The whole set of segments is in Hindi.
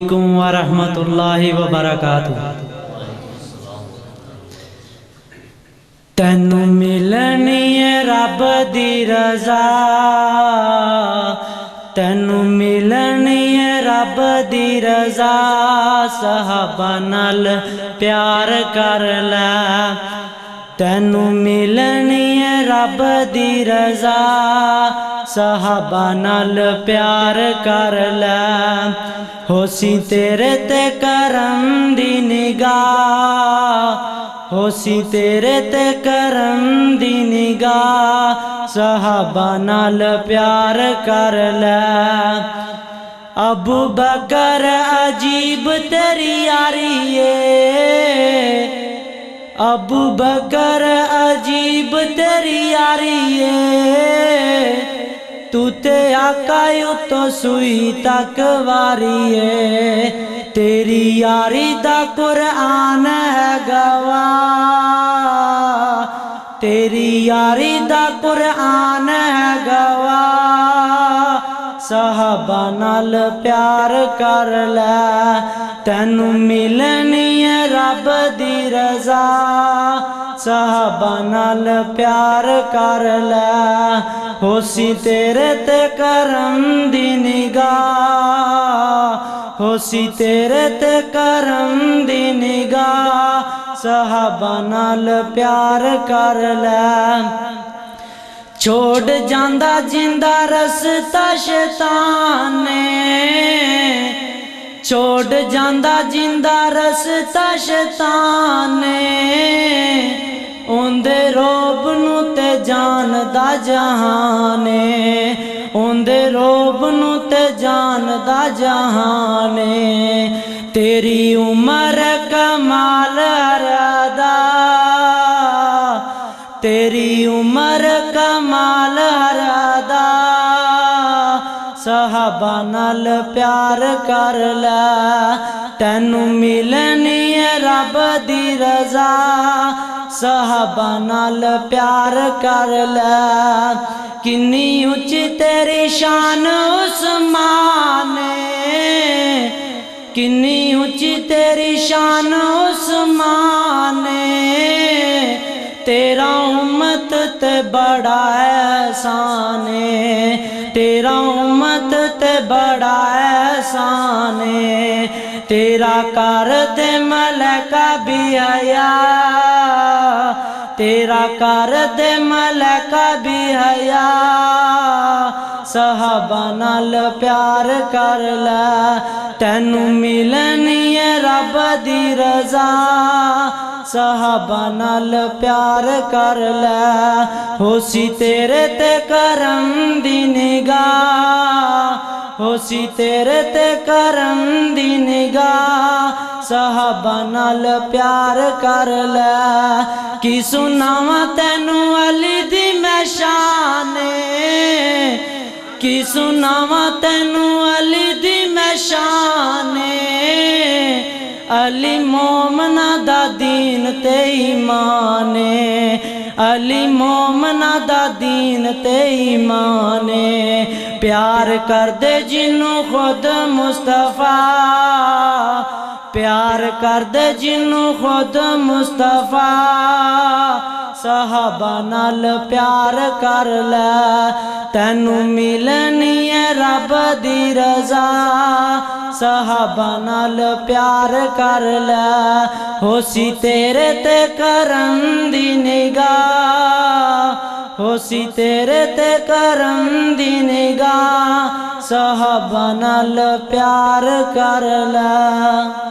वरहमतुल्लाहि वबरकातुहू। तैनू मिलनी है रब दी रज़ा, तैनू मिलनी है रब दी रज़ा। सहाबा नाल प्यार कर लै, तैनू मिलनी है रब दी रज़ा। सहाबा नाल प्यार कर लै, होसी तेरे ते करम दी निगाह, होसी तेरे ते करम दी निगाह। सहाबा नाल प्यार कर लै, अबू बकर अजीब तेरी यारी है, अबू बकर अजीब तेरी यारी है। तू ते आका तो सुई तक वारी है, तेरी यारी दा कुरान है गवाह, तेरी यारी दा कुरान है गवाह। सहाबा नाल प्यार कर लै, तैनू मिलनी है रब दी रज़ा। सहाबा नाल प्यार कर लै, होसी तेरे ते करम दी निगाह, होसी तेरे ते करम दी निगाह। सहाबा नाल प्यार कर लै, छोड़ जांदा जिंदा रस्ता शैतान ने, छोड़ जांदा जिंदा रस्ता शैतान ने। उंदे रोब नू ते जानदा जहान है, उंदे रोब नू ते जानदा जहान है। तेरी उम्र कमाल हरदा, तेरी उम्र कमाल हरदा। सहाबा नाल प्यार कर लै, तैनू मिलनी है रब दी रज़ा। सहाबा नाल प्यार कर लै, किन्नी उच्ची तेरी शान उस्मान है, किन्नी उच्ची तेरी शान उस्मान है। तेरा उम्मत ते बड़ा एहसान है, तेरा उम्मत ते बड़ा एहसान है। तेरा कर दे मलका भी हया, तेरा कर दे मलका भी हया। सहाबा नाल प्यार कर लै, तैनू मिलनी है रब दी रज़ा। सहाबा नाल प्यार कर लै, होसी तेरे ते करम दी निगाह, होसी तेरे ते करम दी निगाह। सहाबा नाल प्यार कर लै, की सुनावा तैनू अली दी मैं शान, की सुनावा तैनू अली दी मैं शान। अली मोमना दा दीन ते ईमान, अली मोमना दा दीन ते ईमान। प्यार कर दे जिन्नू खुद मुस्तफा, प्यार कर दे जिन्नू खुद मुस्तफा। सहाबा नाल प्यार कर लै, तैनू मिलनी है रब दी रज़ा। सहाबा नाल प्यार कर लै, होसी तेरे ते करम दी निगाह, होसी तेरे ते करम दी निगाह। सहाबा नाल प्यार कर लै।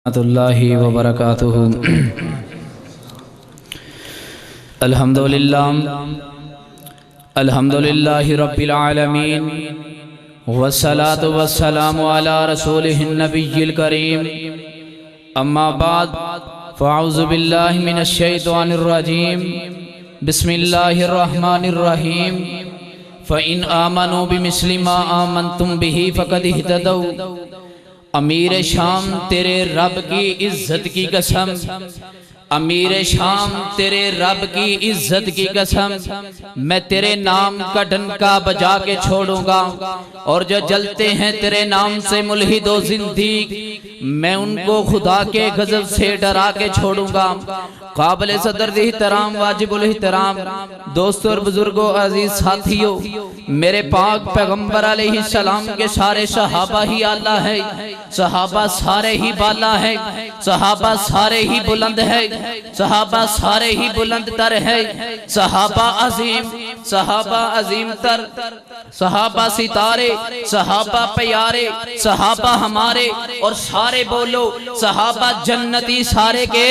रहमतुल्लाहि व बरकातुहू। अल्हम्दुलिल्लाहि रब्बिल आलमीन वस्सलातु वस्सलामु अला रसूलिहिन नबिय्यिल करीम। अम्मा बाद फ़अऊज़ु बिल्लाहि मिनश शैतानिर रजीम। बिस्मिल्लाहिर रहमानिर रहीम। फ़इन आमनू बिमिस्लि मा आमनतुम बिही फ़क़द इह्तदौ। अमीर शाम तेरे रब की इज्जत की कसम, अमीर शाम तेरे रब की इज्जत की कसम, मैं तेरे नाम का डंका बजा के छोड़ूंगा और जो जलते हैं तेरे नाम से मुल्हिदो जिंदीक, मैं उनको खुदा के गजब से डरा के छोड़ूंगा। काबिल सदर एहतराम वाजिबुल एहतराम दोस्तों और बुजुर्गों अजीज साथियों, मेरे पाक पैगंबर अलैहिस्सलाम के सारे सहाबा ही आला है, सहाबा सारे ही बाला है, सहाबा सारे ही बुलंद है, सहाबा सारे ही बुलंद तर है, सहाबा अजीम तर, सहाबा सितारे, सहाबा प्यारे, सहाबा हमारे और सारे बोलो सहाबा जन्नती, सारे के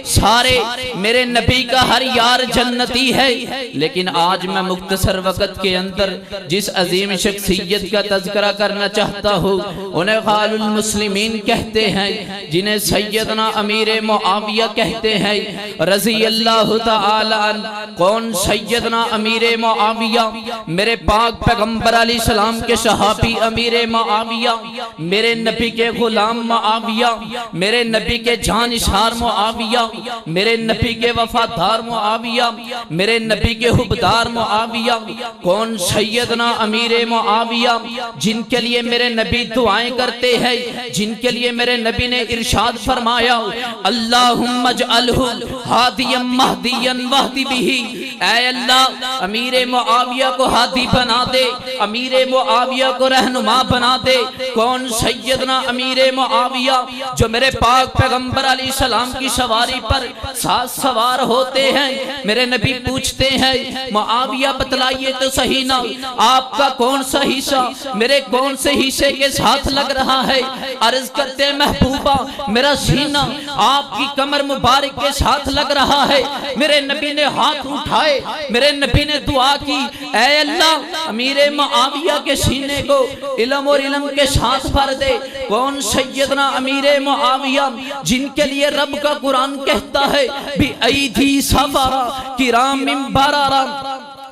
सारे मेरे नबी का हर यार जन्नती है। लेकिन आज मैं मुख्तसर वक़्त के अंदर जिस अजीम शख्सियत का तज़किरा करना चाहता हूँ उन्हें खालुल मुस्लिमीन कहते हैं, जिन्हें सैयदना अमीर मुआविया कहते हैं रज़ी अल्लाह तआला अन्हु। कौन सैयदना अमीर मुआविया? मेरे पाक पैगंबर अलैहिस्सलाम के सहाबी अमीर मुआविया, मेरे नबी के गुलाम मुआविया, मेरे नबी के जानिसार मुआविया, मेरे नबी के वफादार मुआविया, मेरे नबी के हुबदार मुआविया। कौन सैयदना अमीर मुआविया, जिनके लिए मेरे नबी दुआएं करते हैं, जिनके लिए मेरे नबी ने इरशाद फरमाया अल्लाहुम्मा जअलहु हादियम महदियन वहदी बिही। ऐ अल्लाह अमीर मुआविया को हादी बना दे, अमीर मुआविया को रहनुमा बना दे। कौन सैयदना अमीर मुआविया, जो मेरे पाक पैगंबर अलैहिस्सलाम की सवारी पर साथ सवार होते हैं। मेरे नबी पूछते हैं मुआविया बतलाइए तो सही ना, आपका कौन सा हिस्सा मेरे कौन से हिस्से के साथ लग रहा है? अर्ज करते महबूबा मेरा सीना आपकी कमर मुबारक के साथ लग रहा है। मेरे नबी ने हाथ उठाए, मेरे नबी ने दुआ की ऐ अल्लाह अमीर मुआविया के सीने को इल्म और इल्म के साथ भर दे। कौन सैयदना अमीर मुआविया, जिनके लिए रब का कुरान कहता है भी ऐदी सफरा किरामिम बरारा,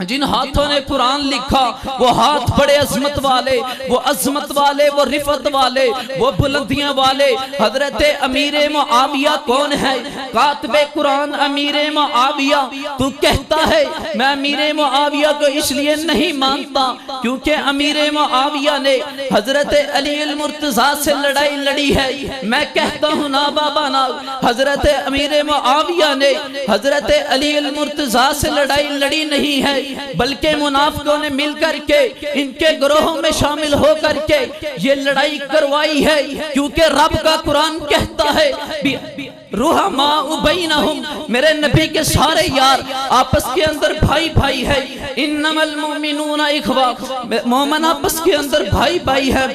जिन हाथों ने कुरान लिखा वो हाथ बड़े अजमत वाले, वो अजमत वाले, वो रिफत वाले, वो बुलंदियां वाले। हजरत अमीर मुआविया कौन है? कातबे कुरान अमीर मुआविया। तू कहता है मैं अमीर मुआविया को इसलिए नहीं मानता क्योंकि अमीर मुआविया ने हजरत अली अल मुर्तजा से लड़ाई लड़ी है। मैं कहता हूँ ना बाबा ना, हजरत अमीर मुआविया ने हजरत अली अल मुर्तजा से लड़ाई लड़ी नहीं है, बल्कि मुनाफिकों ने मिलकर के इनके ग्रोहों में शामिल होकर के ये लड़ाई करवाई है। क्योंकि रब का कुरान कहता है रुहमा बैनहुम, मेरे नबी के सारे यार आपस के अंदर भाई भाई है। इन्नमल मुमिनूना इखवा, मोमिन आपस के अंदर भाई भाई है।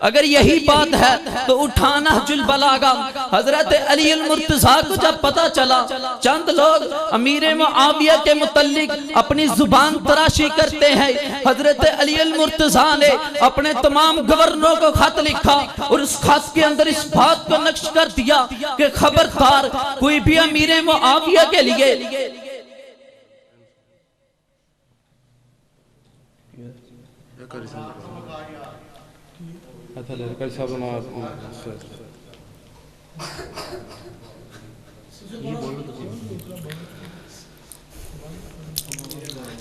अगर यही बात है तो उठाना जुल बलागा। हजरत अली अल मुर्तजा को जब पता चला, चंद लोग अमीर मुआविया के मुतल्लिक अपनी जुबान तराशी करते हैं। हजरत अली अल मुर्तजा ने अपने तमाम गवर्नरों को खत लिखा और उस खत के अंदर इस बात को नक्श कर दिया कि खबरदार कोई भी अमीर मुआविया के लिए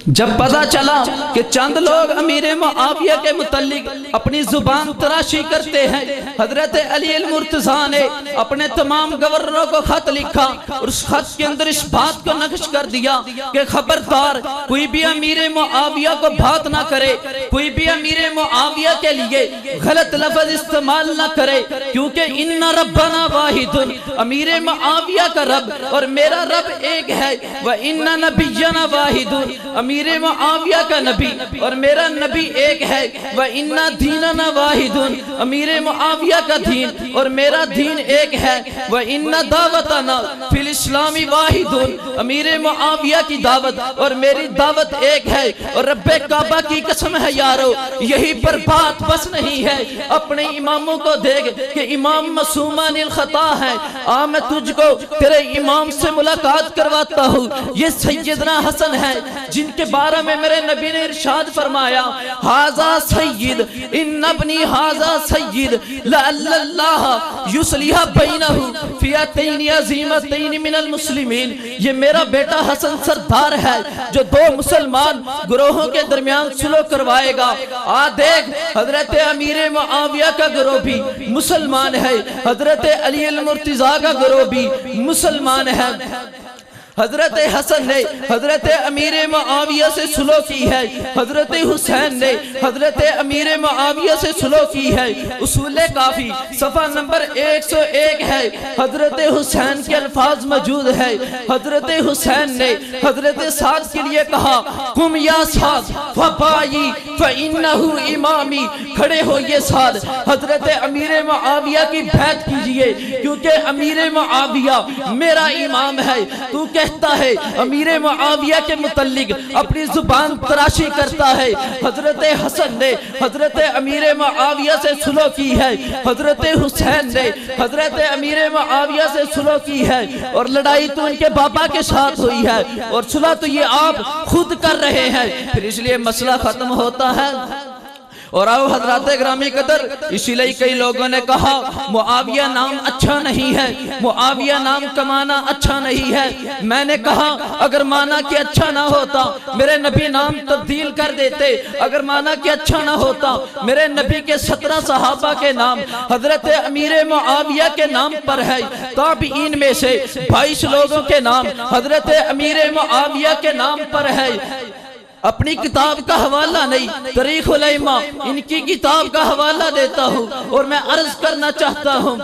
जब पता चला कि चंद लोग अमीर मुआविया के मुतल्लिक अपनी जुबान तराशी करते हैं, हजरत अली अल मुर्तजा ने अपने तमाम गवर्नरों को खत लिखा और उस खत के अंदर इस बात को नक्श कर दिया कि खबरदार कोई भी अमीर मुआविया को बात ना करे, कोई भी अमीर मुआविया के लिए गलत लफ्ज इस्तेमाल ना करे, क्योंकि इन्ना रब्बना वाहिदुन, अमीर मुआविया का रब और मेरा रब एक है। व इन्ना नबिय्यना वाहिदुन, अमीर मुआविया का नबी और मेरा नबी एक है। व इन्ना दीनना वाहिदुन, अमीर मुआविया का दीन और मेरा दीन एक है। व इन्ना दावतना फिल इस्लामी वाहिदुन, अमीर मुआविया की दावत और मेरी दावत एक है। और रब्बे काबा की कसम है यारो, यही पर बात बस नहीं है। अपने इमामों को देख कि इमाम मसूमानिल खता है। आ मैं तुझको तेरे इमाम से मुलाकात करवाता हूँ। ये सैयदना हसन है जिनके बारे में मेरे नबी ने इरशाद फरमाया, हाजा सैयद इन अपनी हाजा सैयद लअल्लाह युस्लिहा बैनहु फियतैन अज़ीमतैन मिनल मुस्लिमीन। ये मेरा बेटा हसन सरदार है जो दो मुसलमान गिरोहों के दरमियान सुलह करवाएगा। आ देख, हजरत अमीर मुआविया का गिरोह भी मुसलमान है, हजरत अली अल मुर्तजा का गिरोह भी मुसलमान है। हजरत हसन ने हजरत अमीर मुआविया से सुलह की है, हजरत हुसैन ने हजरत अमीर मुआविया से सुलह की है। उसूले काफी सफा नंबर 101 है। हजरत हुसैन के अल्फाज मौजूद है। हजरत हुसैन ने हजरत साद के लिए कहा, कुम या साद फबाई फइन्नहु इमामी, खड़े हो ये साद, हजरत अमीर मुआविया की बैत कीजिए क्योंकि अमीर मुआविया मेरा इमाम है। तू कहता है अमीर मुआविया के मुतल्लिक अपनी जुबान तराशी करता है। हजरत हसन ने हजरत अमीर मुआविया से सुलह की है, हजरत हुसैन ने हजरत अमीर मुआविया से सुलह की है। और लड़ाई तो उनके बाबा के साथ हुई है और सुलह तो ये आप खुद कर रहे हैं, फिर इसलिए मसला खत्म होता है। और आओ हजरत ग्रामी कदर, इसीलिए कई लोगों ने कहा मुआविया नाम अच्छा नहीं है, मुआविया नाम कमाना अच्छा नहीं है। मैंने कहा अगर माना कि अच्छा ना होता मेरे नबी नाम तब्दील कर देते, अगर माना कि अच्छा ना होता मेरे नबी के 17 सहाबा के नाम हजरत अमीर मुआविया के नाम पर है, ताबईन में से 22 लोगों के नाम हजरत अमीर मुआविया के नाम पर है। अपनी किताब का हवाला नहीं, तारीख उल अइम्मा इनकी किताब का हवाला देता हूँ और मैं अर्ज करना चाहता हूँ,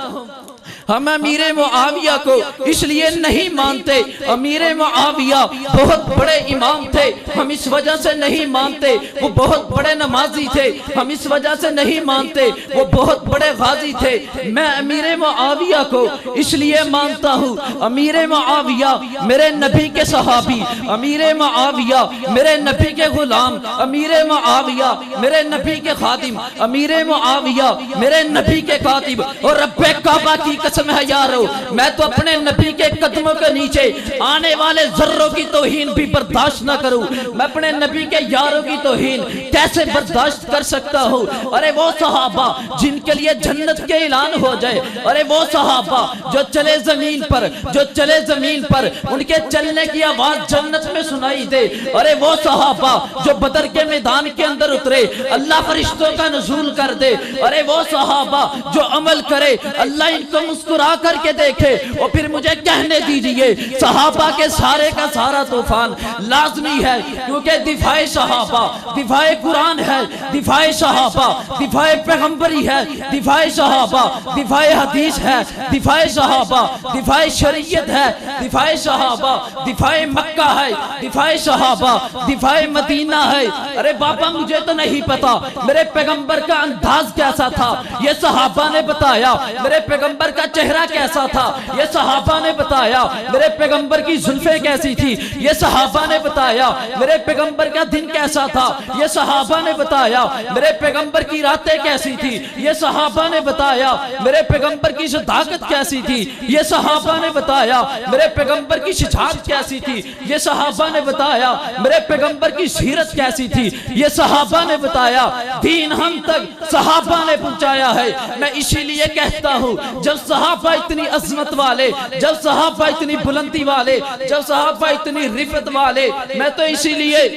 हम अमीर मुआविया को इसलिए नहीं मानते, अमीर मुआविया बहुत बड़े इमाम थे, हम इस वजह से नहीं मानते। वो बहुत बड़े नमाजी थे, हम इस वजह से नहीं मानते। वो बहुत बड़े गाजी थे। मैं अमीर मुआविया को इसलिए मानता हूँ, अमीर मुआविया मेरे नबी के सहाबी, अमीर मुआविया मेरे नबी के गुलाम, अमीर मुआविया मेरे नबी के खादिम, अमीर मुआविया मेरे नबी के कातिब। और रब्बे काबा की है यारो, मैं तो अपने नबी के कदमों के नीचे आने वाले जर्रों की तौहीन भी बर्दाश्त ना करूं। मैं अपने नबी के यारों की तौहीन कैसे बर्दाश्त कर सकता हूं? अरे वो सहाबा जिनके लिए जन्नत के ऐलान हो जाए, अरे वो सहाबा जो चले जमीन पर, जो चले जमीन पर उनके चलने की आवाज जन्नत में सुनाई दे। अरे वो सहाबा जो बदर के मैदान के अंदर उतरे, अल्लाह फरिश्तों का नुज़ूल कर दे। अरे वो सहाबा जो अमल करे, अल्लाह इनको मुस्कुरा करके देखे। और फिर मुझे कहने दीजिए, सहाबा के सारे का सारा तूफान लाजमी है, क्योंकि दिफाए सहाबा दिफाए कुरान है, दिफाए सहाबा दिफाए पैगंबरी है, दिफाए सहाबा दिफाए हदीस है, दिफाए सहाबा दिफाए शरीयत है, दिफाए सहाबा दिफाए मक्का है, दिफाए सहाबा दिफाए मदीना है। अरे बाबा मुझे तो नहीं पता मेरे पैगंबर का अंदाज कैसा था, ये सहाबा ने बताया। मेरे पैगंबर का चेहरा कैसा था, ये सहाबा ने बताया। मेरे पैगंबर की जुल्फे कैसी थी, ये सहाबा ने बताया। मेरे पैगंबर का दिन कैसा था, ये सहाबा ने बताया। मेरे पैगंबर की रातें कैसी थी, ये सहाबा ने बताया। मेरे पैगंबर की सदाकत कैसी थी, ये सहाबा ने बताया। मेरे पैगंबर की शिजाअत कैसी थी, ये सहाबा ने बताया। मेरे पैगंबर की सीरत कैसी थी, ये सहाबा ने बताया। दीन हम तक सहाबा ने पहुंचाया है। मैं इसीलिए कहता हूं, जब सहाबा इतनी अजमत वाले, जब सहाबा इतनी बुलंदी वाले, जब सहाबा इतनी रिफत वाले, मैं तो इसीलिए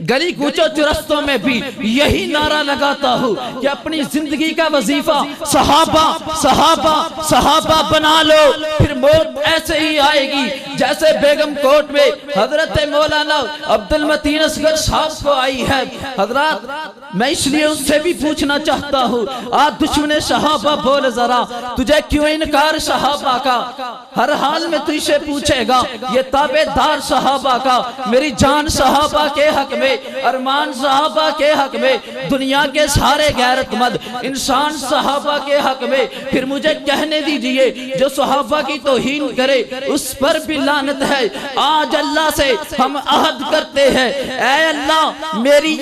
गली कूचो चुरस्तों में भी यही नारा लगाता हूँ कि अपनी जिंदगी का वजीफा सहाबा सहाबा सहाबा बना लो, फिर मौत ऐसे ही आएगी जैसे बेगम कोट में हजरत मौलाना अब्दुल मतीन असगर साहब को आई है। हजरत मैं इसलिए उससे भी पूछना चाहता हूँ, आज दुश्मन सहाबा बोल जरा तुझे क्यों इनकार सहाबा का? हर हाल में तुझसे पूछेगा ये ताबेदार सहाबा का, मेरी जान सहाबा के हक में, अरमान सहाबा के हक में, दुनिया के सारे गैरतमंद इंसान सहाबा के हक में। फिर मुझे कहने दीजिए जो सहाबा की तौहीन करे उस पर भी लानत है। आज अल्लाह से हम अहद करते हैं, ऐ अल्लाह मेरी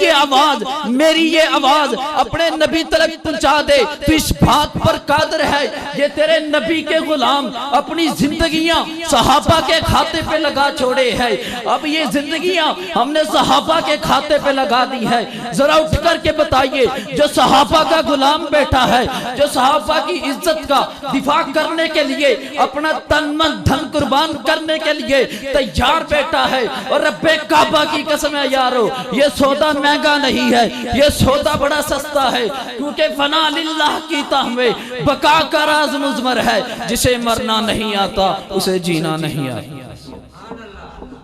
ये आवाज अपने नबी तक पहुंचा दे। तो इस बात पर कादिर है, ये तेरे नबी के गुलाम अपनी जिंदगियां सहाबा के खाते पे लगा छोड़े हैं। अब ये जिंदगियां हमने सहाबा के खाते पे लगा दी है। जरा उठ करके बताइए, जो सहाबा का गुलाम बैठा है, जो सहाबा की इज्जत का दिफा करने के लिए अपना तन मन धन कुर्बान करने के लिए तैयार बैठा है, और रब्बे काबा की कसम है यारो ये सौदा महंगा नहीं है, ये सौदा बड़ा सस्ता है, क्योंकि फना लिल्लाह की ताहमें बका का राज मुजमर है। जिसे मरना नहीं आता उसे जीना नहीं आता।